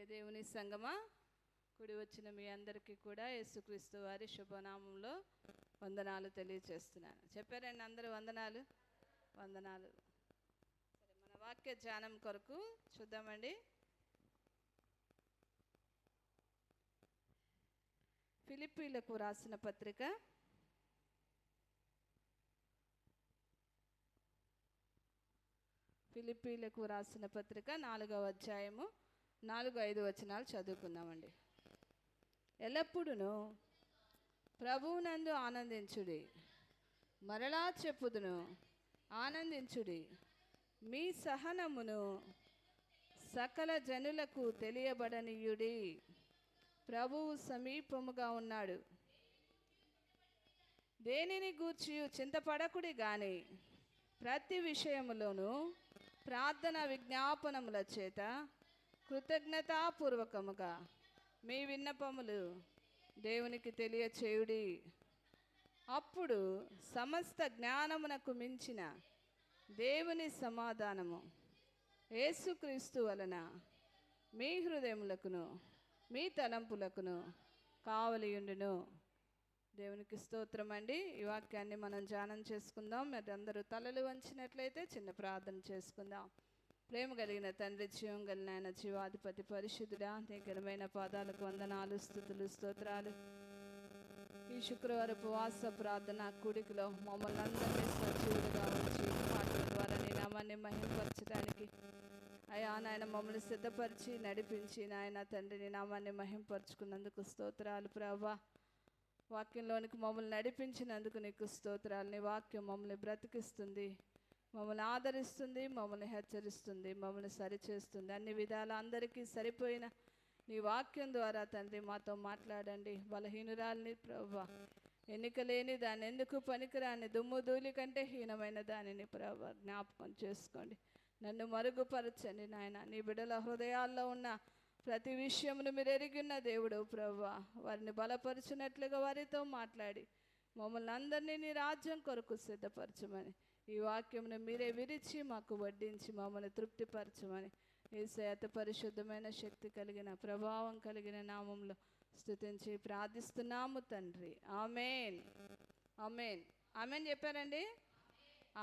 ప్రియ దేవుని సంగమా, కూడి వచ్చిన మీ అందరికీ కూడా యేసుక్రీస్తు వారి శుభనామంలో వందనాలు తెలియచేస్తున్నాను. చెప్పారండి అందరూ వందనాలు వందనాలు. సరే, మన వాక్య ధ్యానం కొరకు చూద్దామండి. ఫిలిప్పీలకు రాసిన పత్రిక ఫిలిప్పీలకు రాసిన పత్రిక 4వ అధ్యాయము 4-5 వచనాలు చదువుకుందామండి. ఎల్లప్పుడూ ప్రభువునందు ఆనందించుడి, మరలా చెప్పుదును ఆనందించుడి. మీ సహనమును సకల జనులకు తెలియబడనీయుడి. ప్రభువు సమీపముగా ఉన్నాడు. దేనిని గూర్చి చింతపడకుడి గాని ప్రతి విషయములోనూ ప్రార్థన విజ్ఞాపనముల చేత కృతజ్ఞతాపూర్వకముగా మీ విన్నపములు దేవునికి తెలియచేయుడి. అప్పుడు సమస్త జ్ఞానమునకు మించిన దేవుని సమాధానము యేసుక్రీస్తు వలన మీ హృదయములకును మీ తలంపులకును కావలియుండును. దేవునికి స్తోత్రం అండి. ఈ వాక్యాన్ని మనం ధ్యానం చేసుకుందాం. మరి అందరూ తలలు వంచినట్లయితే చిన్న ప్రార్థన చేసుకుందాం. ప్రేమ కలిగిన తండ్రి, జీవం కలిగిన ఆయన, జీవాధిపతి, పరిశుద్ధుడా, నీ ఘనమైన పాదాలకు వందనాలు, స్తుతులు, స్తోత్రాలు. ఈ శుక్రవారం ఉపవాస ప్రార్థన కూడికలో మమ్మల్ని అందరినీ సజీవులుగా ఉంచి మాటల ద్వారా నీ నామాన్ని మహింపరచడానికి అయ్యా నాయన మమ్మల్ని సిద్ధపరిచి నడిపించి నాయన తండ్రి నీ నామాన్ని మహింపరచుకున్నందుకు స్తోత్రాలు ప్రభా. వాక్యంలోనికి మమ్మల్ని నడిపించినందుకు నీకు స్తోత్రాలు. నీ వాక్యం మమ్మల్ని బ్రతికిస్తుంది, మమ్మల్ని ఆదరిస్తుంది, మమ్మల్ని హెచ్చరిస్తుంది, మమ్మల్ని సరిచేస్తుంది. అన్ని విధాల అందరికీ సరిపోయిన నీ వాక్యం ద్వారా తండ్రి మాతో మాట్లాడండి. బలహీనురాల్ని ప్రభా, ఎన్నిక లేని దాన్ని, ఎందుకు పనికిరాని దుమ్ము ధూళి కంటే హీనమైన దానిని ప్రభా జ్ఞాపకం చేసుకోండి. నన్ను మరుగుపరచండి నాయన. నీ బిడ్డల హృదయాల్లో ఉన్న ప్రతి విషయమును మీరు ఎరిగిన దేవుడు ప్రభువా. వారిని బలపరచునట్లుగా వారితో మాట్లాడి మమ్మల్ని అందరినీ నీ రాజ్యం కొరకు సిద్ధపరచమని, ఈ వాక్యమును మీరే విరిచి మాకు వడ్డించి మమ్మల్ని తృప్తిపరచమని యేసయ్య అతి పరిశుద్ధమైన శక్తి కలిగిన ప్రభావం కలిగిన నామంలో స్తుతించి ప్రార్థిస్తున్నాము తండ్రి. ఆమేన్ ఆమేన్ ఆమేన్ చెప్పారండి.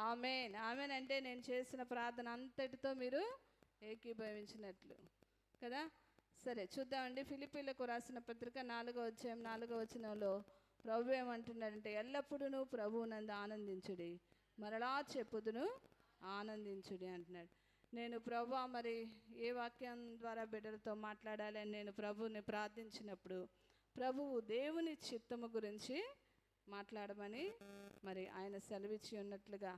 ఆమేన్ ఆమేన్ అంటే నేను చేసిన ప్రార్థన అంతటితో మీరు ఏకీభవించినట్లు కదా. సరే చూద్దామండి. ఫిలిప్పీలకు రాసిన పత్రిక 4వ అధ్యాయం 4వ వచనంలో ప్రభు ఏమంటున్నాడంటే, ఎల్లప్పుడూ ప్రభువునందు ఆనందించుడి, మరలా చెప్పుదును ఆనందించుడి అంటున్నాడు. నేను ప్రభు మరి ఏ వాక్యం ద్వారా బిడ్డలతో మాట్లాడాలి అని నేను ప్రభువుని ప్రార్థించినప్పుడు ప్రభువు దేవుని చిత్తము గురించి మాట్లాడమని మరి ఆయన సెలవిచ్చి ఉన్నట్లుగా,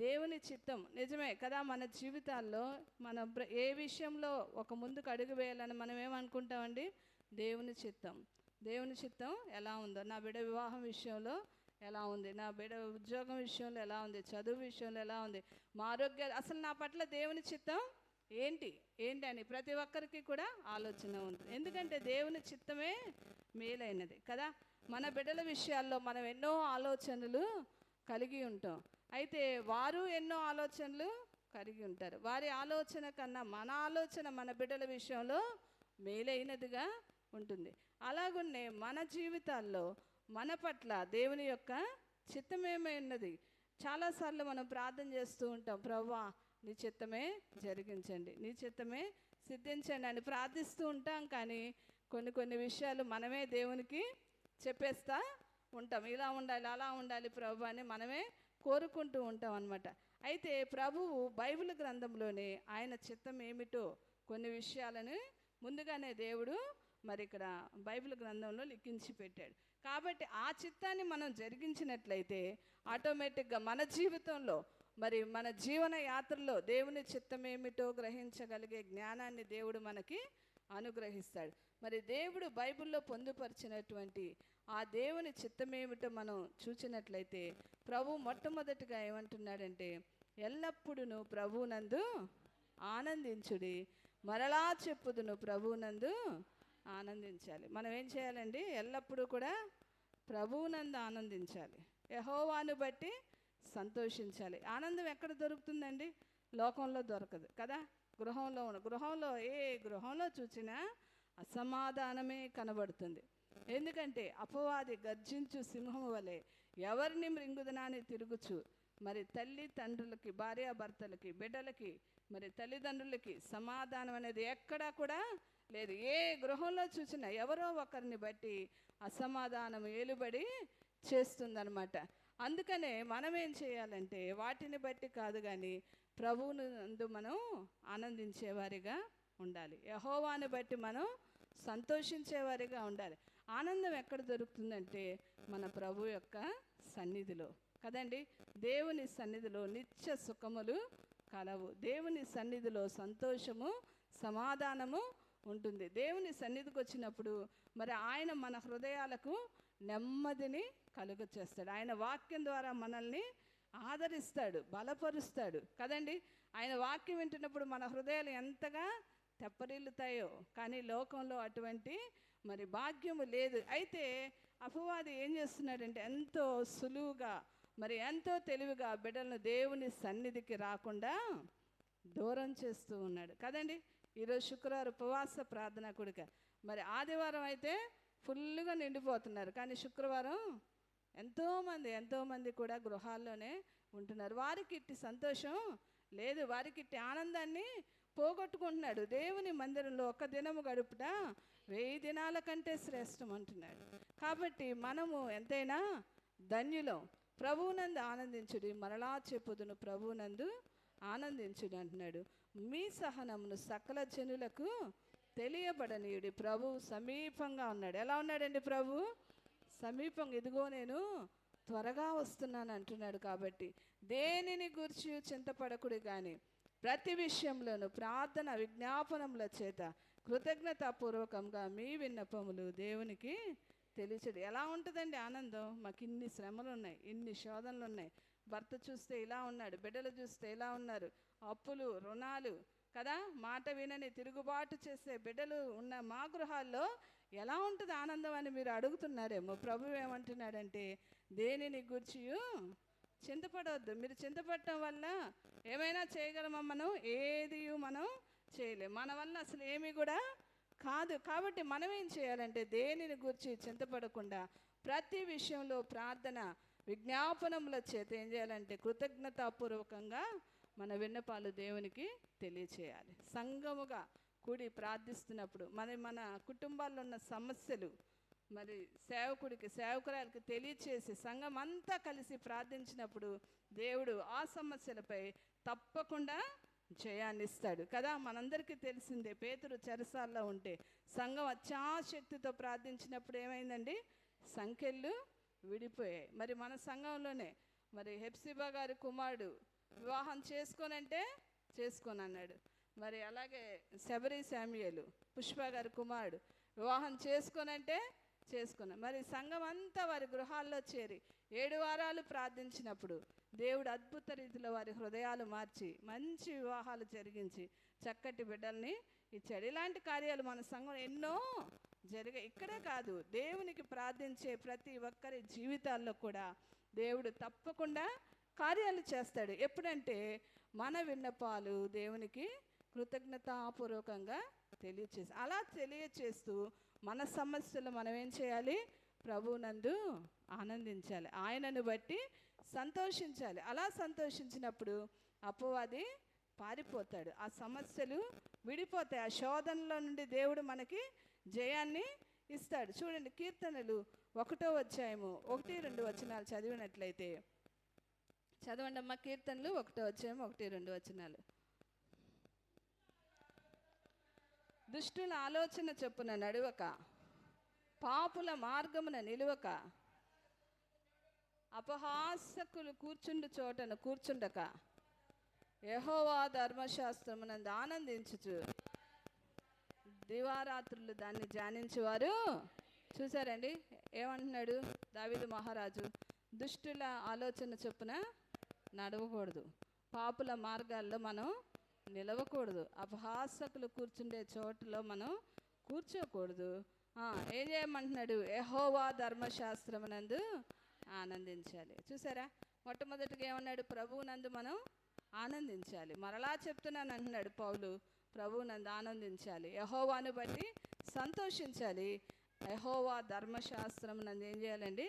దేవుని చిత్తం నిజమే కదా. మన జీవితాల్లో మనం ఏ విషయంలో ఒక ముందుకు అడుగు వేయాలని మనం ఏమనుకుంటామండి? దేవుని చిత్తం. దేవుని చిత్తం ఎలా ఉందో, నా బిడ్డ వివాహం విషయంలో ఎలా ఉంది, నా బిడ్డ ఉద్యోగం విషయంలో ఎలా ఉంది, చదువు విషయంలో ఎలా ఉంది, మా ఆరోగ్యాలు, అసలు నా పట్ల దేవుని చిత్తం ఏంటి అని ప్రతి ఒక్కరికి కూడా ఆలోచన ఉంది. ఎందుకంటే దేవుని చిత్తమే మేలైనది కదా. మన బిడ్డల విషయాల్లో మనం ఎన్నో ఆలోచనలు కలిగి ఉంటాం. అయితే వారు ఎన్నో ఆలోచనలు కలిగి ఉంటారు. వారి ఆలోచన కన్నా మన ఆలోచన మన బిడ్డల విషయంలో మేలైనదిగా ఉంటుంది. అలాగున్నే మన జీవితాల్లో మన పట్ల దేవుని యొక్క చిత్తమేమై ఉన్నది. చాలాసార్లు మనం ప్రార్థన చేస్తూ ఉంటాం, ప్రభువా నీ చిత్తమే జరిగించండి, నీ చిత్తమే సిద్ధించండి అని ప్రార్థిస్తూ ఉంటాం. కానీ కొన్ని విషయాలు మనమే దేవునికి చెప్పేస్తా ఉంటాం. ఇలా ఉండాలి, అలా ఉండాలి ప్రభు అని మనమే కోరుకుంటూ ఉంటాం అన్నమాట. అయితే ప్రభువు బైబిల్ గ్రంథంలోనే ఆయన చిత్తం ఏమిటో కొన్ని విషయాలను ముందుగానే దేవుడు మరి ఇక్కడ బైబిల్ గ్రంథంలో లిఖించి పెట్టాడు. కాబట్టి ఆ చిత్తాన్ని మనం జరిగించినట్లయితే ఆటోమేటిక్గా మన జీవితంలో మరి మన జీవన యాత్రలో దేవుని చిత్తం ఏమిటో గ్రహించగలిగే జ్ఞానాన్ని దేవుడు మనకి అనుగ్రహిస్తాడు. మరి దేవుడు బైబిల్లో పొందుపరిచినటువంటి ఆ దేవుని చిత్తం ఏమిటో మనం చూచినట్లయితే ప్రభు మొట్టమొదటిగా ఏమంటున్నాడంటే, ఎల్లప్పుడూ ప్రభువునందు ఆనందించుడి, మరలా చెప్పుదును ప్రభువునందు ఆనందించాలి. మనం ఏం చేయాలండి? ఎల్లప్పుడూ కూడా ప్రభువునందు ఆనందించాలి, యెహోవాను బట్టి సంతోషించాలి. ఆనందం ఎక్కడ దొరుకుతుందండి? లోకంలో దొరకదు కదా. గృహంలో ఏ గృహంలో చూసినా అసమాధానమే కనబడుతుంది. ఎందుకంటే అపవాది గర్జించు సింహం వలె ఎవరిని మృంగుదనాన్ని తిరుగుచు, మరి తల్లి తండ్రులకి, భార్యాభర్తలకి, బిడ్డలకి, మరి తల్లిదండ్రులకి సమాధానం అనేది ఎక్కడా కూడా లేదు. ఏ గృహంలో చూసినా ఎవరో ఒకరిని బట్టి అసమాధానం ఏలుబడి చేస్తుందన్నమాట. అందుకనే మనం ఏం చేయాలంటే వాటిని బట్టి కాదు కానీ ప్రభువును నందు మనం ఆనందించేవారిగా ఉండాలి. యెహోవాను బట్టి మనం సంతోషించేవారిగా ఉండాలి. ఆనందం ఎక్కడ దొరుకుతుందంటే మన ప్రభు యొక్క సన్నిధిలో కదండి. దేవుని సన్నిధిలో నిత్య సుఖములు కలవు. దేవుని సన్నిధిలో సంతోషము, సమాధానము ఉంటుంది. దేవుని సన్నిధికి వచ్చినప్పుడు మరి ఆయన మన హృదయాలకు నెమ్మదిని కలుగ చేస్తాడు. ఆయన వాక్యం ద్వారా మనల్ని ఆదరిస్తాడు, బలపరుస్తాడు కదండి. ఆయన వాక్యం వింటున్నప్పుడు మన హృదయాలు ఎంతగా తెప్పరిల్లుతాయో. కానీ లోకంలో అటువంటి మరి భాగ్యము లేదు. అయితే అపవాది ఏం చేస్తున్నాడంటే ఎంతో సులువుగా, మరి ఎంతో తెలివిగా బిడ్డలను దేవుని సన్నిధికి రాకుండా దూరం చేస్తూ ఉన్నాడు కదండి. ఈరోజు శుక్రవారం ఉపవాస ప్రార్థన కూడిక, మరి ఆదివారం అయితే ఫుల్గా నిండిపోతున్నారు. కానీ శుక్రవారం ఎంతోమంది కూడా గృహాల్లోనే ఉంటున్నారు. వారికి ఇట్టి సంతోషం లేదు, వారికి ఇట్టి ఆనందాన్ని పోగొట్టుకుంటున్నాడు. దేవుని మందిరంలో ఒక దినము గడుపుట 1000 దినాల కంటే శ్రేష్టం అంటున్నాడు. కాబట్టి మనము ఎంతైనా ధన్యులం. ప్రభువునందు ఆనందించుడి, మరలా చెప్పుదును ప్రభువునందు ఆనందించుడి అంటున్నాడు. మీ సహనమును సకల జనులకు తెలియబడనీయుడి, ప్రభు సమీపంగా ఉన్నాడు. ఎలా ఉన్నాడండి ప్రభు? సమీపంగా, ఇదిగో నేను త్వరగా వస్తున్నాను అంటున్నాడు. కాబట్టి దేనిని గురించి చింతపడకుడి కానీ ప్రతి విషయంలోనూ ప్రార్థన విజ్ఞాపనముల చేత కృతజ్ఞతాపూర్వకంగా మీ విన్నపములు దేవునికి తెలియచేది. ఎలా ఉంటుందండి ఆనందం? మాకు ఇన్ని శ్రమలు ఉన్నాయి, ఇన్ని శోధనలు ఉన్నాయి. భర్త చూస్తే ఇలా ఉన్నాడు, బిడ్డలు చూస్తే ఇలా ఉన్నారు, అప్పులు, రుణాలు కదా, మాట వినని తిరుగుబాటు చేసే బిడ్డలు ఉన్న మా గృహాల్లో ఎలా ఉంటుంది ఆనందం అని మీరు అడుగుతున్నారేమో. ప్రభు ఏమంటున్నాడంటే దేనిని గూర్చి చింతపడవద్దు. మీరు చింతపడటం వల్ల ఏమైనా చేయగలమా? మనం ఏది మనం చేయలేం. మన వల్ల అసలు ఏమీ కూడా కాదు. కాబట్టి మనం ఏం చేయాలంటే దేనిని గురించి చింతపడకుండా ప్రతి విషయంలో ప్రార్థన విజ్ఞాపనముల చేత ఏం చేయాలంటే కృతజ్ఞతాపూర్వకంగా మన విన్నపాలు దేవునికి తెలియచేయాలి. సంఘముగా కూడి ప్రార్థిస్తున్నప్పుడు మన కుటుంబాల్లో ఉన్న సమస్యలు మరి సేవకురాలకి తెలియచేసి సంఘం అంతా కలిసి ప్రార్థించినప్పుడు దేవుడు ఆ సమస్యలపై తప్పకుండా జయాన్ని ఇస్తాడు కదా. మనందరికీ తెలిసిందే, పేతురు చెరసాల్లో ఉంటే సంఘం అత్యాశక్తితో ప్రార్థించినప్పుడు ఏమైందండి? సంఖ్యలు విడిపోయాయి. మరి మన సంఘంలోనే మరి హెప్సిబా గారి కుమారుడు వివాహం చేసుకోనంటే చేసుకోనన్నాడు. మరి అలాగే శబరి శామ్యూయేలు పుష్ప గారి కుమారుడు వివాహం చేసుకోనంటే చేసుకున్నాం. మరి సంఘం అంతా వారి గృహాల్లో చేరి 7 వారాలు ప్రార్థించినప్పుడు దేవుడు అద్భుత రీతిలో వారి హృదయాలు మార్చి మంచి వివాహాలు జరిగించి చక్కటి బిడ్డల్ని ఇచ్చాడు. ఇలాంటి కార్యాలు మన సంఘం ఎన్నో జరిగాయి. ఇక్కడే కాదు, దేవునికి ప్రార్థించే ప్రతి ఒక్కరి జీవితాల్లో కూడా దేవుడు తప్పకుండా కార్యాలు చేస్తాడు. ఎప్పుడంటే మన విన్నపాలు దేవునికి కృతజ్ఞతాపూర్వకంగా తెలియచేసి, అలా తెలియచేస్తూ మన సమస్యలు మనం ఏం చేయాలి? ప్రభువునందు ఆనందించాలి, ఆయనను బట్టి సంతోషించాలి. అలా సంతోషించినప్పుడు అపవాది పారిపోతాడు, ఆ సమస్యలు విడిపోతాయి, ఆ శోధనలో నుండి దేవుడు మనకి జయాన్ని ఇస్తాడు. చూడండి, కీర్తనలు 1వ అధ్యాయము 1-2 వచనాలు చదివినట్లయితే, చదవండి అమ్మ. కీర్తనలు 1వ అధ్యాయం 1-2 వచనాలు. దుష్టుల ఆలోచన చొప్పున నడువక, పాపుల మార్గమున నిలువక, అపహాసకులు కూర్చుండు చోటను కూర్చుండక, యెహోవా ధర్మశాస్త్రమునందు ఆనందించుచు దివారాత్రులు దాన్ని ధ్యానించేవారు. చూసారండి ఏమంటున్నాడు దావీదు మహారాజు? దుష్టుల ఆలోచన చొప్పున నడవకూడదు, పాపుల మార్గాల్లో మనం నిలవకూడదు, అపహాసకులు కూర్చుండే చోటులో మనం కూర్చోకూడదు. ఏం చేయమంటున్నాడు? యెహోవా ధర్మశాస్త్రమునందు ఆనందించాలి. చూసారా, మొట్టమొదటిగా ఏమన్నాడు? ప్రభువునందు మనం ఆనందించాలి. మరలా చెప్తున్నాను అంటున్నాడు పౌలు, ప్రభువునందు ఆనందించాలి, యెహోవాను బట్టి సంతోషించాలి, యెహోవా ధర్మశాస్త్రం నందు ఏం చేయాలండి?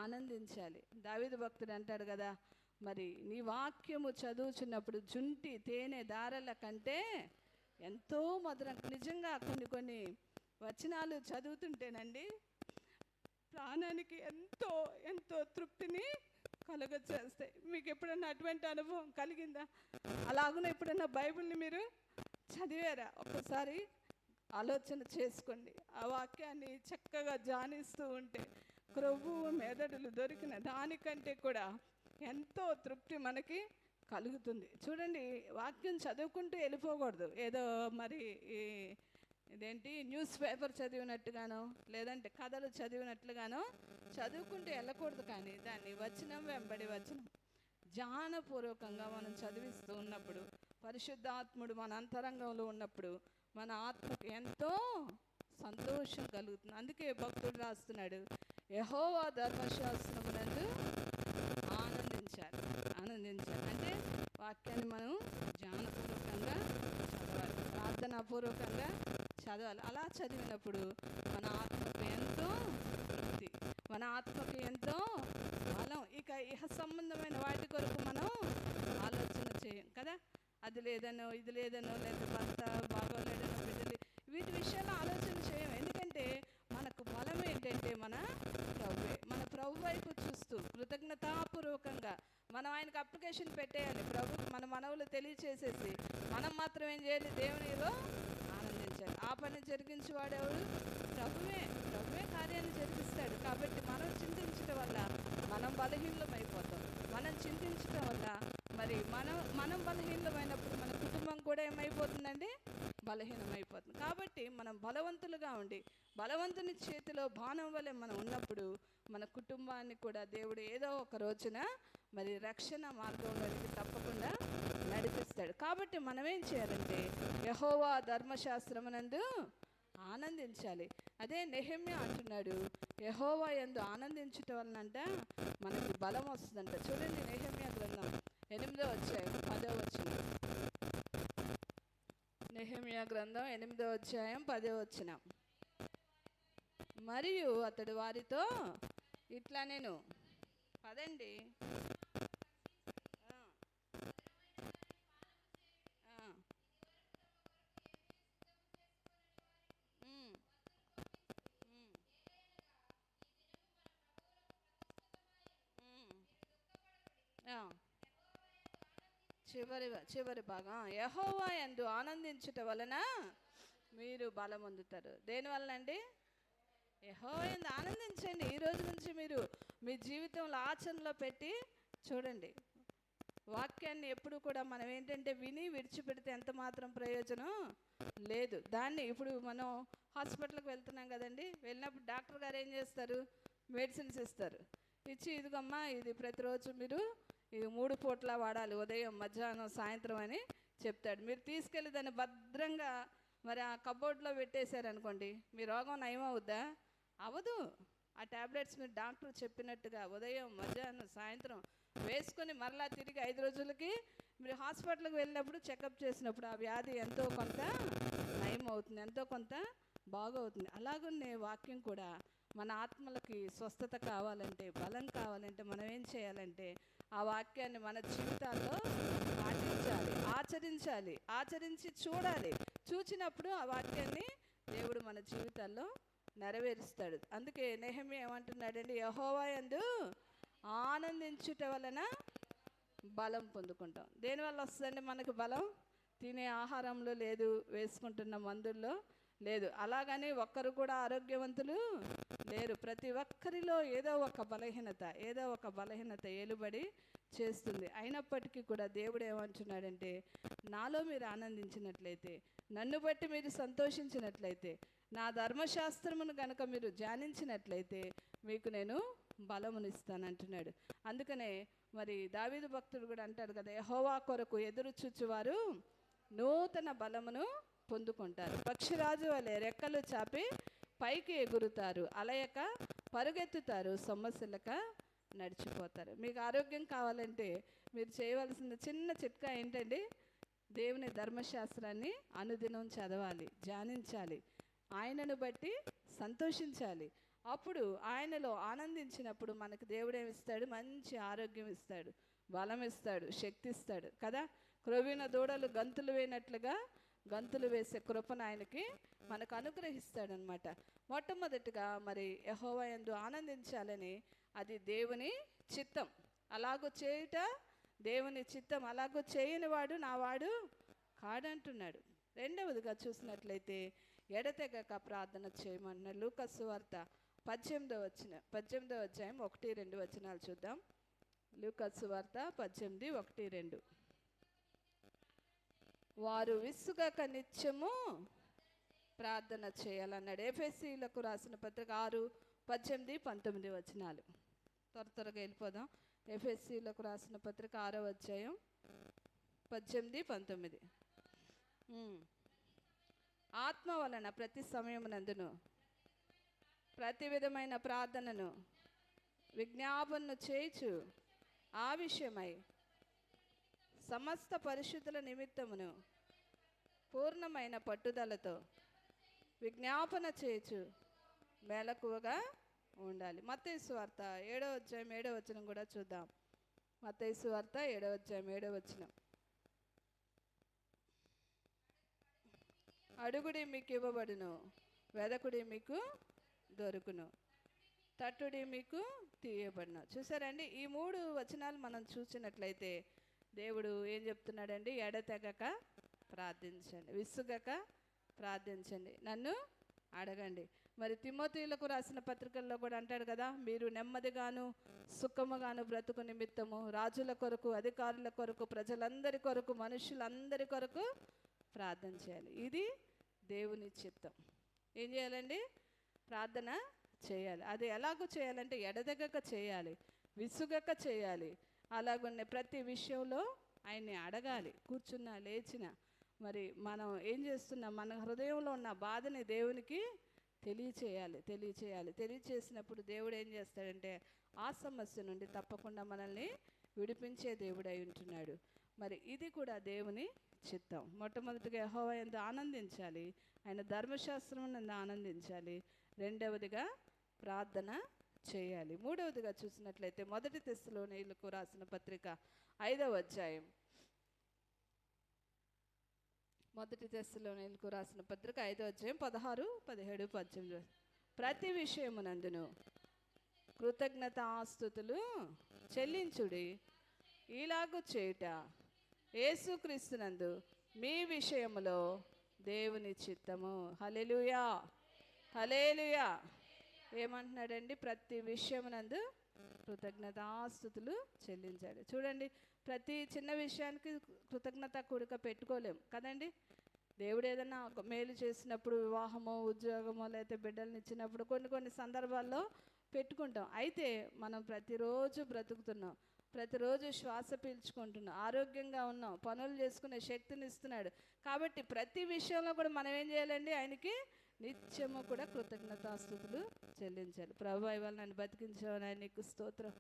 ఆనందించాలి. దావీదు భక్తుడు అంటాడు కదా, మరి నీ వాక్యము చదువుచున్నప్పుడు జుంటి తేనె దారల కంటే ఎంతో మధురం. నిజంగా కొన్ని వచనాలు చదువుతుంటేనండి ప్రాణానికి ఎంతో ఎంతో తృప్తిని కలుగచేస్తాయి. మీకు ఎప్పుడన్నా అటువంటి అనుభవం కలిగిందా? అలాగనే ఎప్పుడన్నా బైబిల్ని మీరు చదివారా? ఒక్కసారి ఆలోచన చేసుకోండి. ఆ వాక్యాన్ని చక్కగా ధ్యానిస్తూ ఉంటే క్రొవ్వు మెదడులు దొరికిన దానికంటే కూడా ఎంతో తృప్తి మనకి కలుగుతుంది. చూడండి, వాక్యం చదువుకుంటూ వెళ్ళిపోకూడదు. ఏదో మరి ఇదేంటి న్యూస్ పేపర్ చదివినట్టుగానో లేదంటే కథలు చదివినట్లుగానో చదువుకుంటూ వెళ్ళకూడదు. కానీ దాన్ని వచనం వెంబడి వచనం ధ్యానపూర్వకంగా మనం చదివిస్తూ ఉన్నప్పుడు, పరిశుద్ధాత్ముడు మన అంతరంగంలో ఉన్నప్పుడు మన ఆత్మకు ఎంతో సంతోషం కలుగుతుంది. అందుకే భక్తుడు రాస్తున్నాడు, యెహోవా ధర్మశాస్త్రమునందు ఆనందించాలి. అంటే వాక్యాన్ని మనం ధ్యానపూర్వకంగా చదవాలి, ప్రార్థనాపూర్వకంగా చదవాలి. అలా చదివినప్పుడు మన ఆత్మకు ఎంతో తృప్తి, మన ఆత్మకు ఎంతో బలం. ఇక ఇహ సంబంధమైన వాటి కొరకు మనం ఆలోచన చేయం కదా. అది లేదనో ఇది లేదనో లేదా భర్త బాగోలేదనో బిడ్డలు, వీటి విషయాల్లో ఆలోచన చేయం. ఎందుకంటే మనకు బలం ఏంటంటే మన ప్రభువే. మన ప్రభు వైపు చూస్తూ కృతజ్ఞతాపూర్వకంగా మనం ఆయనకు అప్లికేషన్ పెట్టేయాలి. ప్రభుకి మన మనవులు తెలియచేసేసి మనం మాత్రం ఏం చేయాలి? దేవునిలో ఆనందించాలి. ఆ పని జరిగించేవాడెవరు? ప్రభువే. ప్రభువే కార్యాన్ని జరిగిస్తాడు. కాబట్టి మనం చింతించడం వల్ల మనం బలహీనమైపోతాం. మనం చింతించడం వల్ల మరి మనం బలహీనమైనప్పుడు మన కుటుంబం కూడా ఏమైపోతుందండి? బలహీనమైపోతుంది. కాబట్టి మనం బలవంతులుగా ఉండి బలవంతుని చేతిలో బాణం వలె మనం ఉన్నప్పుడు మన కుటుంబాన్ని కూడా దేవుడు ఏదో ఒక రోజున మరి రక్షణ మార్గంలోనికి తప్పకుండా నడిపిస్తాడు. కాబట్టి మనం ఏం చేయాలంటే యెహోవా ధర్మశాస్త్రమునందు ఆనందించాలి. అదే నెహెమ్యా అంటున్నాడు, యెహోవా యందు ఆనందించటం వలనంట మనకి బలం వస్తుందంట. చూడండి, నెహెమ్యా గ్రంథం 8వ అధ్యాయం 10వ వచనం. నెహెమ్యా గ్రంథం 8వ అధ్యాయం 10వ వచనం. మరియు అతడు వారితో ఇట్లా నేను పదండి చివరి భాగం, యెహోవా యందు ఆనందించుట వలన మీరు బలం పొందుతారు. దేని వలన అండి? యెహోవా యందు ఆనందించండి. ఈ రోజు నుంచి మీరు మీ జీవితంలో ఆచరణలో పెట్టి చూడండి. వాక్యాన్ని ఎప్పుడు కూడా మనం ఏంటంటే విని విడిచిపెడితే ఎంత మాత్రం ప్రయోజనం లేదు. దాన్ని ఇప్పుడు మనం హాస్పిటల్కి వెళ్తున్నాం కదండి, వెళ్ళినప్పుడు డాక్టర్ గారు ఏం చేస్తారు? మెడిసిన్స్ ఇస్తారు. ఇచ్చి ఇదిగమ్మా ఇది ప్రతిరోజు మీరు ఇది 3 పూట్ల వాడాలి, ఉదయం మధ్యాహ్నం సాయంత్రం అని చెప్తాడు. మీరు తీసుకెళ్ళి దాన్ని భద్రంగా మరి ఆ కబోర్డ్లో పెట్టేశారనుకోండి, మీ రోగం నయమవుద్దా? అవదు. ఆ ట్యాబ్లెట్స్ మీరు డాక్టర్ చెప్పినట్టుగా ఉదయం మధ్యాహ్నం సాయంత్రం వేసుకొని మరలా తిరిగి 5 రోజులకి మీరు హాస్పిటల్కి వెళ్ళినప్పుడు చెకప్ చేసినప్పుడు ఆ వ్యాధి ఎంతో కొంత నయం అవుతుంది, ఎంతో కొంత బాగవుతుంది. అలాగనే వాక్యం కూడా మన ఆత్మలకి స్వస్థత కావాలంటే, బలం కావాలంటే మనం ఏం చేయాలంటే ఆ వాక్యాన్ని మన జీవితాల్లో పాటించాలి, ఆచరించి చూడాలి. చూచినప్పుడు ఆ వాక్యాన్ని దేవుడు మన జీవితాల్లో నెరవేరుస్తాడు. అందుకే నెహెమ్యా ఏమంటున్నాడండి? యెహోవా యందు ఆనందించుట వలన బలం పొందుకుంటాం. దేనివల్ల వస్తుందండి మనకు బలం? తినే ఆహారంలో లేదు, వేసుకుంటున్న మందుల్లో లేదు. అలాగని ఒక్కరు కూడా ఆరోగ్యవంతులు లేరు. ప్రతి ఒక్కరిలో ఏదో ఒక బలహీనత ఏలుబడి చేస్తుంది. అయినప్పటికీ కూడా దేవుడు ఏమంటున్నాడంటే, నాలో మీరు ఆనందించినట్లయితే, నన్ను బట్టి మీరు సంతోషించినట్లయితే, నా ధర్మశాస్త్రమును గనక మీరు ధ్యానించినట్లయితే మీకు నేను బలమునిస్తానంటున్నాడు. అందుకనే మరి దావీదు భక్తుడు కూడా అంటాడు కదా, యెహోవా కొరకు ఎదురు చూచువారు నూతన బలమును పొందుకుంటారు. పక్షిరాజు వలె రెక్కలు చాపి పైకి ఎగురుతారు, అలయక పరుగెత్తుతారు, సొమ్మసిల్లక నడిచిపోతారు. మీకు ఆరోగ్యం కావాలంటే మీరు చేయవలసిన చిన్న చిట్కా ఏంటండి? దేవుని ధర్మశాస్త్రాన్ని అనుదినం చదవాలి, ధ్యానించాలి, ఆయనను బట్టి సంతోషించాలి. అప్పుడు ఆయనలో ఆనందించినప్పుడు మనకు దేవుడు ఏమిస్తాడు? మంచి ఆరోగ్యం ఇస్తాడు, బలం ఇస్తాడు, శక్తి ఇస్తాడు కదా. క్రొవ్విన దూడలు గంతులు వేయనట్లుగా గంతులు వేసే కృపను ఆయనకి మనకు అనుగ్రహిస్తాడనమాట. మొట్టమొదటిగా మరి యెహోవా యందు ఆనందించాలని, అది దేవుని చిత్తం. అలాగూ చేయుట దేవుని చిత్తం, అలాగూ చేయని వాడు నా వాడు కాడంటున్నాడు. రెండవదిగా చూసినట్లయితే ఎడతెగక ప్రార్థన చేయమన్నాడు. లూకా సువార్త 18వ అధ్యాయం 1-2 వచనాలు చూద్దాం. లూకా సువార్త 18:1-2. వారు విసుగక నిత్యము ప్రార్థన చేయాలన్నాడు. ఎఫెసీయులకు రాసిన పత్రిక 6:18-19 వచనాలు. త్వరగా వెళ్ళిపోదాం. ఎఫెసీయులకు రాసిన పత్రిక 6వ అధ్యాయం 18-19. ఆత్మ వలన ప్రతి సమయమునందును ప్రతి విధమైన ప్రార్థనను విజ్ఞాపనను చేయుచు ఆ విషయమై సమస్త పరిశుద్ధుల నిమిత్తమును పూర్ణమైన పట్టుదలతో విజ్ఞాపన చేయుచు మెలకువగా ఉండాలి. మత్తయి సువార్త 7వ అధ్యాయం 7వ వచనం కూడా చూద్దాం. మత్తయి సువార్త 7వ అధ్యాయం 7వ వచనం. అడుగుడి మీకు ఇవ్వబడును, వెదకుడి మీకు దొరుకును, తట్టుడి మీకు తీయబడును. చూసారండి, ఈ 3 వచనాలు మనం చూసినట్లయితే దేవుడు ఏం చెప్తున్నాడండి? ఎడతెగక ప్రార్థించండి, విసుగక ప్రార్థించండి, నన్ను అడగండి. మరి తిమోతిలకు రాసిన పత్రికల్లో కూడా అంటాడు కదా, మీరు నెమ్మదిగాను సుఖముగాను బ్రతుకు నిమిత్తము రాజుల కొరకు, అధికారుల కొరకు, ప్రజలందరి కొరకు, మనుషులందరి కొరకు ప్రార్థన చేయాలి. ఇది దేవుని చిత్తం. ఏం చేయాలండి? ప్రార్థన చేయాలి. అది ఎలాగో చేయాలంటే ఎడతెగక చేయాలి, విసుగక చేయాలి. అలాగనే ప్రతి విషయంలో ఆయన్ని అడగాలి. కూర్చున్నా లేచినా మరి మనం ఏం చేస్తున్నాం? మన హృదయంలో ఉన్న బాధని దేవునికి తెలియచేసినప్పుడు దేవుడు ఏం చేస్తాడంటే ఆ సమస్య నుండి తప్పకుండా మనల్ని విడిపించే దేవుడు అయి ఉంటున్నాడు. మరి ఇది కూడా దేవుని చిత్తం. మొట్టమొదటిగా యెహోవా యందు ఆనందించాలి, ఆయన ధర్మశాస్త్రం నందు ఆనందించాలి. రెండవదిగా ప్రార్థన చేయాలి. మూడవదిగా చూసినట్లయితే 1 తెస్సలోనీయులకు రాసిన పత్రిక 5వ అధ్యాయం 1 తెస్సలోనీయులకు రాసిన పత్రిక 5వ అధ్యాయం 16, 17, 18. ప్రతి విషయమునందును కృతజ్ఞతాస్తుతులు చెల్లించుడి, ఇలాగు చేయుట యేసుక్రీస్తునందు మీ విషయములో దేవుని చిత్తము. హల్లెలూయా, హల్లెలూయా. ఏమంటున్నాడండి? ప్రతి విషయమునందు కృతజ్ఞతాస్తుతులు చెల్లించాడు. చూడండి, ప్రతి చిన్న విషయానికి కృతజ్ఞత కూడిక పెట్టుకోలేం కదండి. దేవుడు ఏదైనా ఒక మేలు చేసినప్పుడు, వివాహమో ఉద్యోగమో లేకపోతే బిడ్డలను ఇచ్చినప్పుడు కొన్ని సందర్భాల్లో పెట్టుకుంటాం. అయితే మనం ప్రతిరోజు బ్రతుకుతున్నాం, ప్రతిరోజు శ్వాస పీల్చుకుంటున్నాం, ఆరోగ్యంగా ఉన్నాం, పనులు చేసుకునే శక్తిని ఇస్తున్నాడు. కాబట్టి ప్రతి విషయంలో కూడా మనం ఏం చేయాలండి? ఆయనకి నిత్యము కూడా కృతజ్ఞతాస్తుతులు చెల్లించాలి. ప్రభువా, ఇవాళ నన్ను బతికించావయ్యా, నీకు స్తోత్రం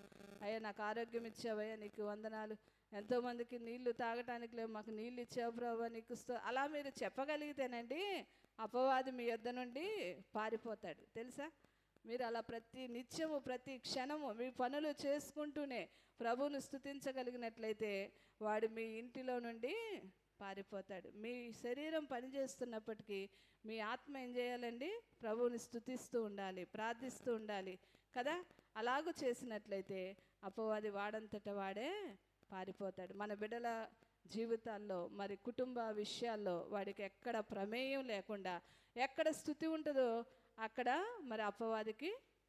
అయ్యా, నాకు ఆరోగ్యం ఇచ్చావయ్యా, నీకు వందనాలు. ఎంతోమందికి నీళ్లు తాగటానికి లేవు, మాకు నీళ్ళు ఇచ్చావు ప్రభువా, నీకు అలా మీరు చెప్పగలిగితేనండి అపవాది మీ యొద్ద నుండి పారిపోతాడు. తెలుసా? మీరు అలా ప్రతి నిత్యము ప్రతి క్షణము మీ పనులు చేసుకుంటూనే ప్రభువును స్తుతించగలిగినట్లయితే వాడు మీ ఇంటిలో నుండి పారిపోతాడు. మీ శరీరం పనిచేస్తున్నప్పటికీ మీ ఆత్మ ఏం చేయాలండి? ప్రభువుని స్తుతిస్తూ ఉండాలి, ప్రార్థిస్తూ ఉండాలి కదా. అలాగూ చేసినట్లయితే అపవాది వాడంతట వాడే పారిపోతాడు. మన బిడ్డల జీవితాల్లో మరి కుటుంబ విషయాల్లో వాడికి ఎక్కడ ప్రమేయం లేకుండా ఎక్కడ స్తుతి ఉంటుందో అక్కడ మరి అపవాదికి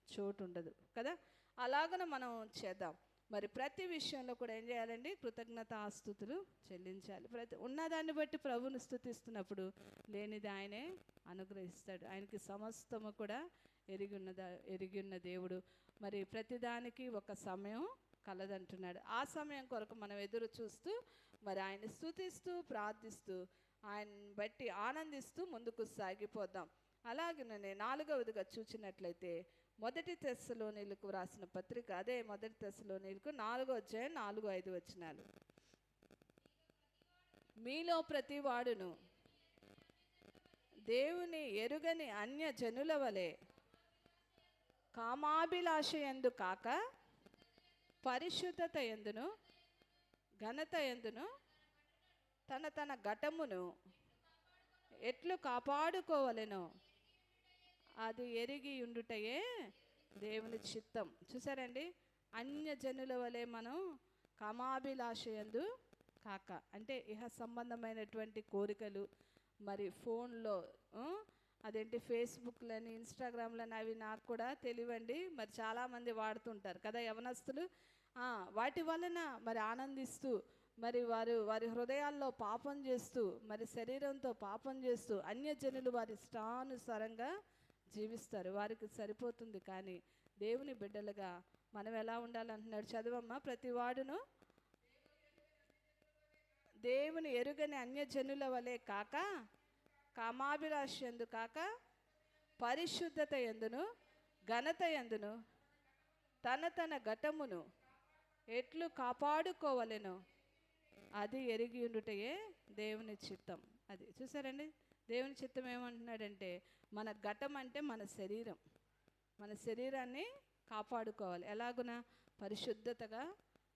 చోటు ఉండదు కదా. అలాగన మనం చేద్దాం. మరి ప్రతి విషయంలో కూడా ఏం చేయాలండి? కృతజ్ఞతాస్తుతులు చెల్లించాలి. ఉన్నదాన్ని బట్టి ప్రభువుని స్తుతిస్తున్నప్పుడు లేనిది ఆయనే అనుగ్రహిస్తాడు. ఆయనకి సమస్తము కూడా ఎరిగి ఉన్న దేవుడు. మరి ప్రతిదానికి ఒక సమయం కలదంటున్నాడు. ఆ సమయం కొరకు మనం ఎదురు చూస్తూ మరి ఆయన స్తుతిస్తూ ప్రార్థిస్తూ ఆయన బట్టి ఆనందిస్తూ ముందుకు సాగిపోదాం. అలాగనే 4వదిగా చూసినట్లయితే 1 తెస్సలోనీయులకు రాసిన పత్రిక, అదే 1 తెస్సలోనీయులకు 4వ అధ్యాయం 4, 5 వచనాలు. మీలో ప్రతి వాడును దేవుని ఎరుగని అన్య జనుల వలె కామాభిలాష యందు కాక పరిశుద్ధత యందును ఘనత యందును తన తన ఘటమును ఎట్లు కాపాడుకోవలెనో అది ఎరిగి ఉండుటయే దేవుని చిత్తం. చూసారండి, అన్య జనుల వలె మనం కామాభిలాష యందు కాక, అంటే ఇహ సంబంధమైనటువంటి కోరికలు, మరి ఫోన్లో అదేంటి ఫేస్బుక్లని ఇన్స్టాగ్రామ్లని అవి నాకు కూడా తెలియండి, మరి చాలామంది వాడుతుంటారు కదా యవనస్తులు. వాటి వలన మరి ఆనందిస్తూ మరి వారి హృదయాల్లో పాపం చేస్తూ, మరి శరీరంతో పాపం చేస్తూ అన్యజనులు వారి ఇష్టానుసారంగా జీవిస్తారు. వారికి సరిపోతుంది. కానీ దేవుని బిడ్డలుగా మనం ఎలా ఉండాలంటున్నాడు, చదవమ్మా. ప్రతి వాడును దేవుని ఎరుగని అన్యజనుల వలె కాక కామాభిలాష యందు కాక పరిశుద్ధత యందును ఘనత యందును తన తన ఘటమును ఎట్లు కాపాడుకోవలెనో అది ఎరిగి ఉండుటయే దేవుని చిత్తం. అది చూసారండి, దేవుని చిత్తం ఏమంటున్నాడంటే మన ఘటం అంటే మన శరీరం, మన శరీరాన్ని కాపాడుకోవాలి. ఎలాగున పరిశుద్ధతగా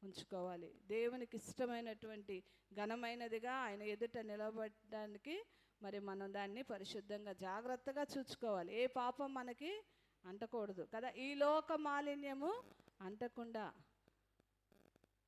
ఉంచుకోవాలి. దేవునికి ఇష్టమైనటువంటి ఘనమైనదిగా ఆయన ఎదుట నిలబడడానికి మరి మనం దాన్ని పరిశుద్ధంగా జాగ్రత్తగా చూసుకోవాలి. ఏ పాపం మనకి అంటకూడదు కదా. ఈ లోక మాలిన్యము అంటకుండా,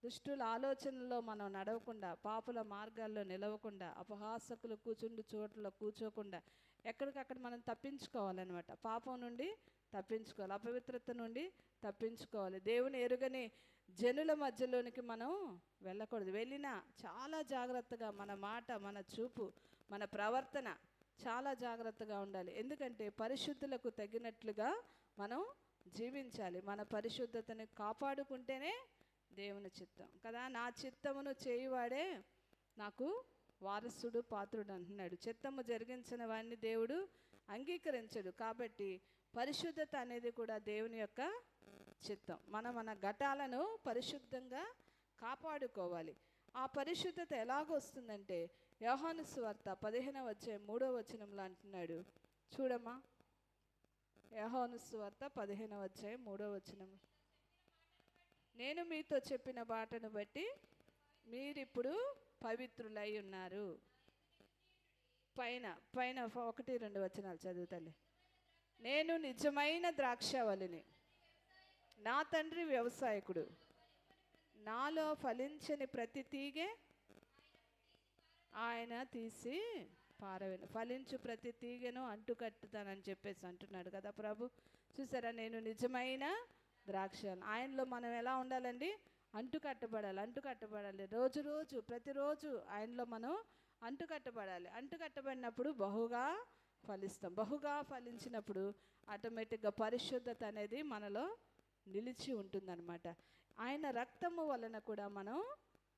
దుష్టుల ఆలోచనలో మనం నడవకుండా, పాపుల మార్గాల్లో నిలవకుండా, అపహాసకులు కూర్చుండు చోట్ల కూర్చోకుండా ఎక్కడికక్కడ మనం తప్పించుకోవాలన్నమాట. పాపం నుండి తప్పించుకోవాలి, అపవిత్రత నుండి తప్పించుకోవాలి. దేవుని ఎరుగని జనుల మధ్యలోనికి మనం వెళ్ళకూడదు. వెళ్ళినా చాలా జాగ్రత్తగా మన మాట, మన చూపు, మన ప్రవర్తన చాలా జాగ్రత్తగా ఉండాలి. ఎందుకంటే పరిశుద్ధులకు తగినట్లుగా మనం జీవించాలి. మన పరిశుద్ధతని కాపాడుకుంటేనే దేవుని చిత్తం కదా. నా చిత్తమును చేయువాడే నాకు వారసుడు, పాత్రుడు అంటున్నాడు. చిత్తము జరిగించిన వాడిని దేవుడు అంగీకరించడు. కాబట్టి పరిశుద్ధత అనేది కూడా దేవుని యొక్క చిత్తం. మన ఘటాలను పరిశుద్ధంగా కాపాడుకోవాలి. ఆ పరిశుద్ధత ఎలాగొస్తుందంటే యోహాను సువార్త 15:3 అంటున్నాడు. చూడమ్మా, యోహాను సువార్త 15:3. నేను మీతో చెప్పిన బాటను బట్టి మీరిప్పుడు పవిత్రులై ఉన్నారు. పైన 1-2 చదువుతలే. నేను నిజమైన ద్రాక్షవల్లిని, నా తండ్రి వ్యవసాయకుడు. నాలో ఫలించని ప్రతి తీగె ఆయన తీసి పారవేను, ఫలించు ప్రతి తీగెను అంటుకట్టుతానని చెప్పేసి అంటున్నాడు కదా ప్రభు. చూసారా, నేను నిజమైన ద్రాక్ష. ఆయనలో మనం ఎలా ఉండాలండి? అంటుకట్టబడాలి. రోజు ప్రతిరోజు ఆయనలో మనం అంటుకట్టబడాలి. అంటుకట్టబడినప్పుడు బహుగా ఫలిస్తాం. బహుగా ఫలించినప్పుడు ఆటోమేటిక్గా పరిశుద్ధత అనేది మనలో నిలిచి ఉంటుందన్నమాట. ఆయన రక్తము వలన కూడా మనం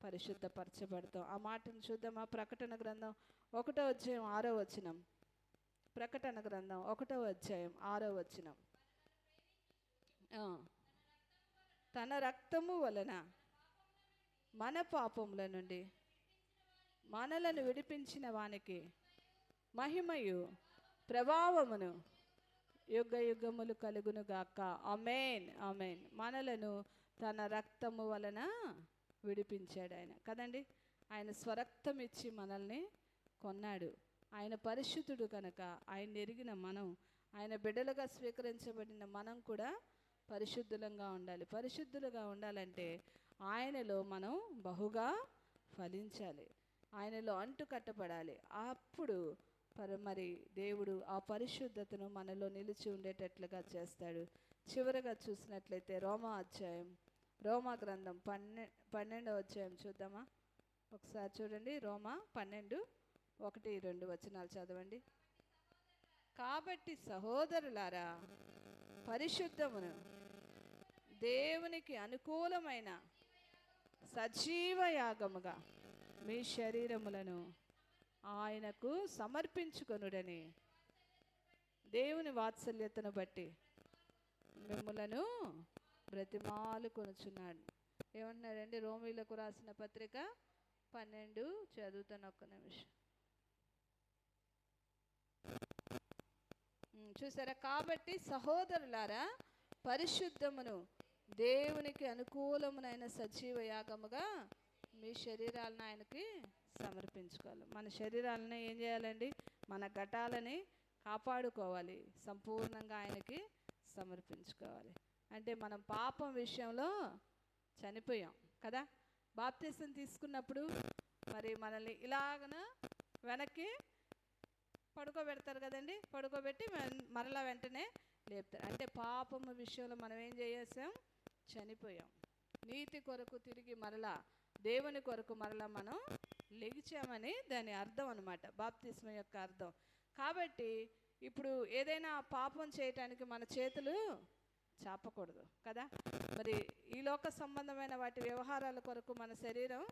పరిశుద్ధపరచబడతాం. ఆ మాటను చూద్దామా? ప్రకటన గ్రంథం 1:6. ప్రకటన గ్రంథం 1:6. తన రక్తము వలన మన పాపముల నుండి మనలను విడిపించిన వానికి మహిమయు ప్రభావమును యుగ యుగములు కలుగును గాక. ఆమేన్, ఆమేన్. మనలను తన రక్తము వలన విడిపించాడు ఆయన కదండి. ఆయన స్వరక్తం ఇచ్చి మనల్ని కొన్నాడు. ఆయన పరిశుద్ధుడు కనుక ఆయన ఎరిగిన మనం, ఆయన బిడ్డలుగా స్వీకరించబడిన మనం కూడా పరిశుద్ధులంగా ఉండాలి. పరిశుద్ధులుగా ఉండాలంటే ఆయనలో మనం బహుగా ఫలించాలి, ఆయనలో అంటు కట్టబడాలి. అప్పుడు మరి దేవుడు ఆ పరిశుద్ధతను మనలో నిలిచి ఉండేటట్లుగా చేస్తాడు. చివరిగా చూసినట్లయితే రోమా గ్రంథం 12 చూద్దామా? ఒకసారి చూడండి. రోమా 12:1-2 చదవండి. కాబట్టి సహోదరులారా, పరిశుద్ధమును దేవునికి అనుకూలమైన సజీవ యాగముగా మీ శరీరములను ఆయనకు సమర్పించుకొనుడని దేవుని వాత్సల్యతను బట్టి మిమ్ములను బ్రతిమాలు కొనుచున్నాడు. ఏమంటున్నాడండి? రోమీలకు రాసిన పత్రిక 12 చదువుతాను, ఒక్క నిమిషం. చూసారా? కాబట్టి సహోదరులారా, పరిశుద్ధమును దేవునికి అనుకూలమునైన సజీవ యాగముగా మీ శరీరాలను ఆయనకి సమర్పించుకోవాలి. మన శరీరాలను ఏం చేయాలండి? మన ఘటాలని కాపాడుకోవాలి, సంపూర్ణంగా ఆయనకి సమర్పించుకోవాలి. అంటే మనం పాపం విషయంలో చనిపోయాం కదా. బాప్తిసం తీసుకున్నప్పుడు మరి మనల్ని ఇలాగన వెనక్కి పడుకోబెడతారు కదండి. పడుకోబెట్టి మరలా వెంటనే లేపుతారు. అంటే పాపము విషయంలో మనం ఏం చేసాం? చనిపోయాం. నీతి కొరకు తిరిగి మరలా దేవుని కొరకు మరలా మనం లెగిచామని దాని అర్థం అన్నమాట, బాప్తిస్మ యొక్క అర్థం. కాబట్టి ఇప్పుడు ఏదైనా పాపం చేయటానికి మన చేతులు చాపకూడదు కదా. మరి ఈ లోక సంబంధమైన వాటి వ్యవహారాల కొరకు మన శరీరం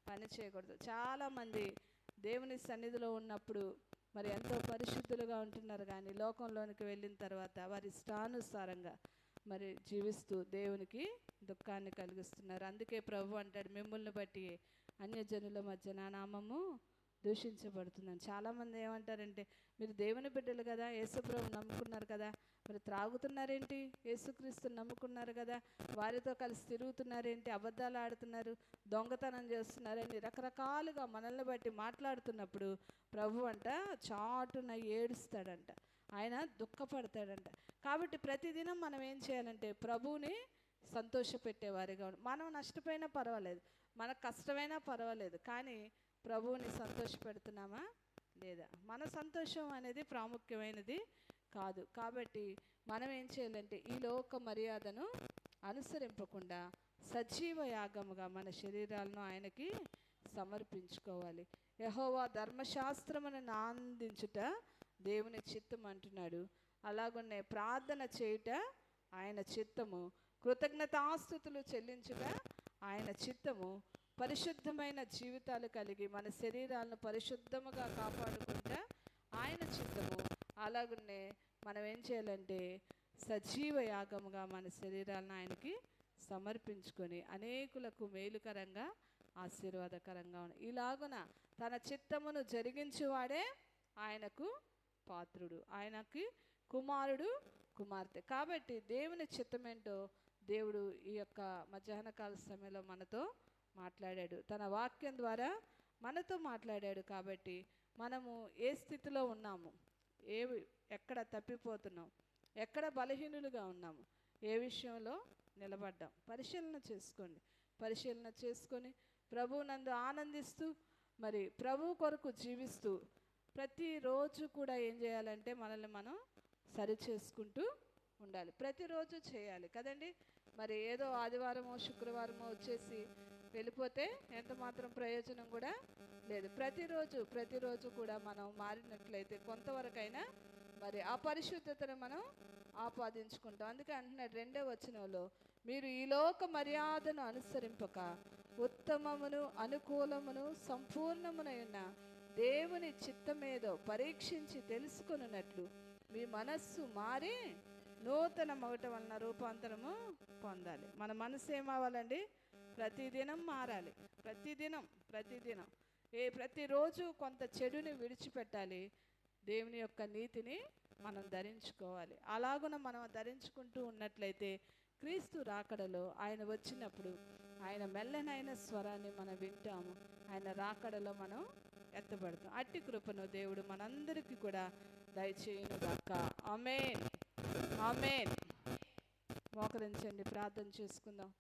పని చేయకూడదు. చాలామంది దేవుని సన్నిధిలో ఉన్నప్పుడు మరి ఎంతో పరిశుద్ధులుగా ఉంటున్నారు, కానీ లోకంలోనికి వెళ్ళిన తర్వాత వారి ఇష్టానుసారంగా మరి జీవిస్తూ దేవునికి దుఃఖాన్ని కలిగిస్తున్నారు. అందుకే ప్రభు అంటాడు, మిమ్మల్ని బట్టి అన్యజనుల మధ్య నా నామము దూషించబడుతుందని. చాలామంది ఏమంటారంటే, మీరు దేవుని బిడ్డలు కదా, యేసుప్రభు నమ్ముకున్నారు కదా, మరి త్రాగుతున్నారేంటి? యేసుక్రీస్తుని నమ్ముకున్నారు కదా, వారితో కలిసి తిరుగుతున్నారేంటి? అబద్ధాలు ఆడుతున్నారు, దొంగతనం చేస్తున్నారని రకరకాలుగా మనల్ని బట్టి మాట్లాడుతున్నప్పుడు ప్రభు అంట చాటున ఏడుస్తాడంట, ఆయన దుఃఖపడతాడంట. కాబట్టి ప్రతిదినం మనం ఏం చేయాలంటే ప్రభువుని సంతోషపెట్టేవారిగా మనం నష్టపోయినా పర్వాలేదు, మనకు కష్టమైనా పర్వాలేదు, కానీ ప్రభువుని సంతోషపెడుతున్నామా లేదా? మన సంతోషం అనేది ప్రాముఖ్యమైనది కాదు. కాబట్టి మనం ఏం చేయాలంటే ఈ లోక మర్యాదను అనుసరింపకుండా సజీవ యాగముగా మన శరీరాలను ఆయనకి సమర్పించుకోవాలి. యెహోవా ధర్మశాస్త్రమును ఆనందించుట దేవుని చిత్తం అంటున్నాడు. అలాగనే ప్రార్థన చేయుట ఆయన చిత్తము, కృతజ్ఞతాస్తుతులు చెల్లించుట ఆయన చిత్తము, పరిశుద్ధమైన జీవితాలు కలిగి మన శరీరాలను పరిశుద్ధముగా కాపాడుకుంటా ఆయన చిత్తము. అలాగనే మనం ఏం చేయాలంటే సజీవ యాగముగా మన శరీరాలను ఆయనకి సమర్పించుకొని అనేకులకు మేలుకరంగా ఆశీర్వాదకరంగా ఉన్నాయి. ఇలాగున తన చిత్తమును జరిగించువాడే ఆయనకు పాత్రుడు, ఆయనకి కుమారుడు, కుమార్తె. కాబట్టి దేవుని చిత్తమేంటో దేవుడు ఈ యొక్క మధ్యాహ్న కాల సమయంలో మనతో మాట్లాడాడు, తన వాక్యం ద్వారా మనతో మాట్లాడాడు. కాబట్టి మనము ఏ స్థితిలో ఉన్నాము, ఎక్కడ తప్పిపోతున్నాం, ఎక్కడ బలహీనులుగా ఉన్నాము, ఏ విషయంలో నిలబడ్డాం పరిశీలన చేసుకోండి. పరిశీలన చేసుకొని ప్రభువునందు ఆనందిస్తూ మరి ప్రభు కొరకు జీవిస్తూ ప్రతిరోజు కూడా ఏం చేయాలంటే మనల్ని మనం సరి చేసుకుంటూ ఉండాలి. ప్రతిరోజు చేయాలి కదండి. మరి ఏదో ఆదివారమో శుక్రవారమో వచ్చేసి వెళ్ళిపోతే ఎంత మాత్రం ప్రయోజనం కూడా లేదు. ప్రతిరోజు కూడా మనం మారినట్లయితే కొంతవరకైనా మరి ఆ పరిశుద్ధతను మనం ఆపాదించుకుంటాం. అందుకే అంటున్నాడు 2వ వచనంలో, మీరు ఈ లోక మర్యాదను అనుసరింపక ఉత్తమమును అనుకూలమును సంపూర్ణమునైన దేవుని చిత్తమేదో పరీక్షించి తెలుసుకొనున్నట్లు మీ మనస్సు మారి నూతన మొగట వలన రూపాంతరము పొందాలి. మన మనసు ఏమవ్వాలండి? ప్రతిదినం మారాలి. ప్రతిదినం ప్రతిరోజు కొంత చెడుని విడిచిపెట్టాలి, దేవుని యొక్క నీతిని మనం ధరించుకోవాలి. అలాగున మనం ధరించుకుంటూ ఉన్నట్లయితే క్రీస్తు రాకడలో ఆయన వచ్చినప్పుడు ఆయన మెల్లనైన స్వరాన్ని మనం వింటాము, ఆయన రాకడలో మనం ఎత్తబడతాం. అట్టి కృపను దేవుడు మనందరికీ కూడా దయచేయును గాక. ఆమేన్, ఆమేన్. మోకరించండి, ప్రార్థన చేసుకుందాం.